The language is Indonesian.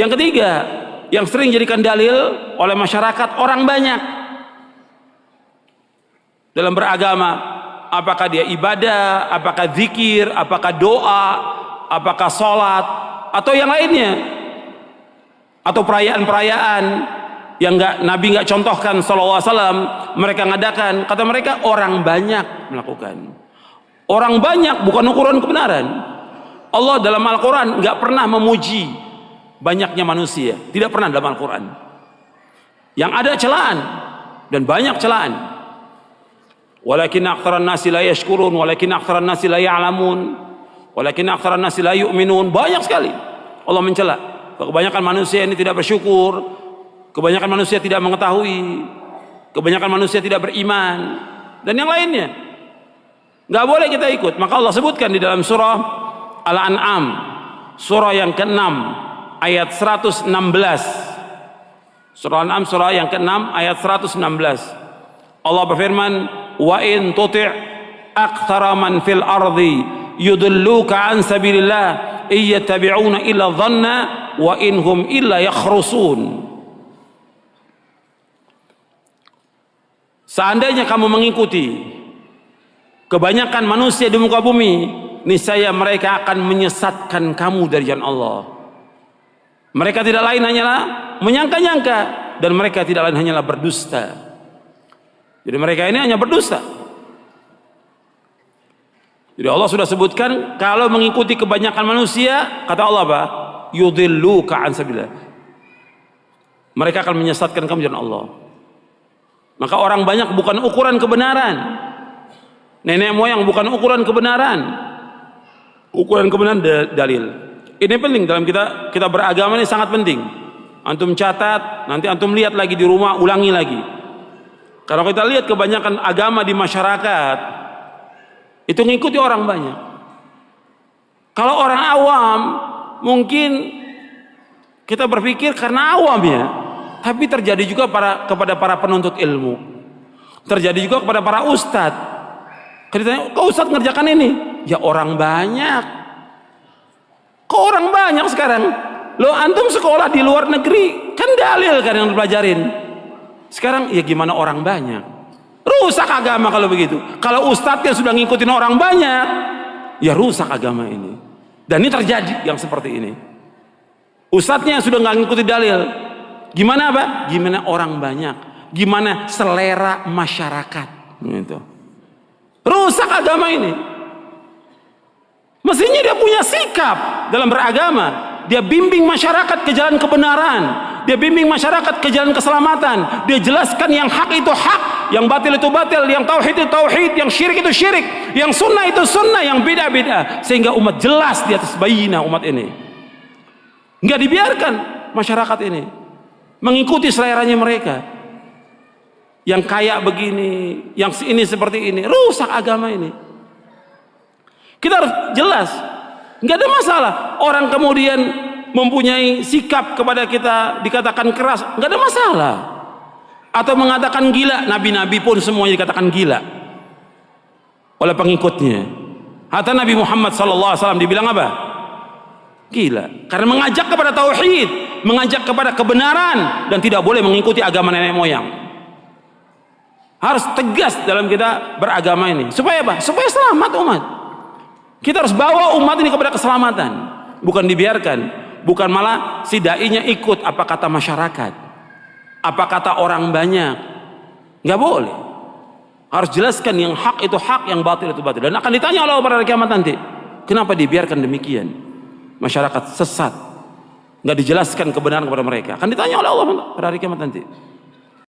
Yang ketiga, yang sering jadikan dalil oleh masyarakat orang banyak dalam beragama, apakah dia ibadah, apakah zikir, apakah doa, apakah sholat, atau yang lainnya, atau perayaan-perayaan yang Nabi nggak contohkan sallallahu alaihi wasallam, mereka ngadakan. Kata mereka orang banyak melakukan. Orang banyak bukan ukuran kebenaran. Allah dalam Al-Quran nggak pernah memuji banyaknya manusia, tidak pernah dalam Al-Quran. Yang ada celaan dan banyak celaan. Walakin aktsaran nasi la yashkurun, walakin aktsaran nasi la ya'lamun, walakin aktsaran nasi la yu'minun. Banyak sekali Allah mencela. Kebanyakan manusia ini tidak bersyukur, kebanyakan manusia tidak mengetahui, kebanyakan manusia tidak beriman, dan yang lainnya. Nggak boleh kita ikut. Maka Allah sebutkan di dalam surah Al-An'am, surah yang ke-6 ayat 116. Surah Al-An'am surah yang ke-6 ayat 116. Allah berfirman, wa in tuti' aktsara man fil ardi yudilluka an sabilillah iyattabi'una illa dhanna wa inhum illa yakhrusun. Seandainya kamu mengikuti kebanyakan manusia di muka bumi, niscaya mereka akan menyesatkan kamu dari jalan Allah. Mereka tidak lain hanyalah menyangka-nyangka, dan mereka tidak lain hanyalah berdusta. Jadi mereka ini hanya berdusta. Jadi Allah sudah sebutkan, kalau mengikuti kebanyakan manusia, kata Allah apa? Yudilluka an sabilillah. Mereka akan menyesatkan kamu jalan Allah. Maka orang banyak bukan ukuran kebenaran. Nenek moyang bukan ukuran kebenaran. Ukuran kebenaran dalil. Ini penting dalam kita beragama, ini sangat penting. Antum catat, nanti antum lihat lagi di rumah, ulangi lagi. Kalau kita lihat kebanyakan agama di masyarakat itu ngikuti orang banyak. Kalau orang awam mungkin kita berpikir karena awam ya, tapi terjadi juga kepada para penuntut ilmu, terjadi juga kepada para ustadz. Katanya, kok ustadz ngerjakan ini? Ya orang banyak. Kok orang banyak sekarang? Lo antum sekolah di luar negeri kan dalil kan yang dipelajarin. Sekarang ya gimana orang banyak? Rusak agama kalau begitu. Kalau ustadznya sudah ngikutin orang banyak, ya rusak agama ini. Dan ini terjadi yang seperti ini. Ustadznya sudah nggak ngikuti dalil. Gimana apa? Gimana orang banyak? Gimana selera masyarakat? Gitu. Rusak agama ini. Mestinya dia punya sikap dalam beragama. Dia bimbing masyarakat ke jalan kebenaran. Dia bimbing masyarakat ke jalan keselamatan. Dia jelaskan yang hak itu hak, yang batil itu batil, yang tauhid itu tauhid, yang syirik itu syirik, yang sunnah itu sunnah, yang bid'ah bid'ah, sehingga umat jelas di atas bayinah umat ini. Nggak dibiarkan masyarakat ini mengikuti seleranya mereka. Yang kaya begini, yang ini seperti ini, rusak agama ini. Kita harus jelas. Nggak ada masalah orang kemudian mempunyai sikap kepada kita dikatakan keras, nggak ada masalah. Atau mengatakan gila, nabi-nabi pun semuanya dikatakan gila oleh pengikutnya. Hatta Nabi Muhammad SAW dibilang apa? Gila, karena mengajak kepada tauhid, mengajak kepada kebenaran, dan tidak boleh mengikuti agama nenek moyang. Harus tegas dalam kita beragama ini. Supaya apa? Supaya selamat umat. Kita harus bawa umat ini kepada keselamatan, bukan dibiarkan, bukan malah si dai-nya ikut apa kata masyarakat, apa kata orang banyak. Nggak boleh. Harus jelaskan yang hak itu hak, yang batil itu batil, dan akan ditanya oleh Allah pada hari kiamat nanti, kenapa dibiarkan demikian? Masyarakat sesat, nggak dijelaskan kebenaran kepada mereka, akan ditanya oleh Allah pada hari kiamat nanti.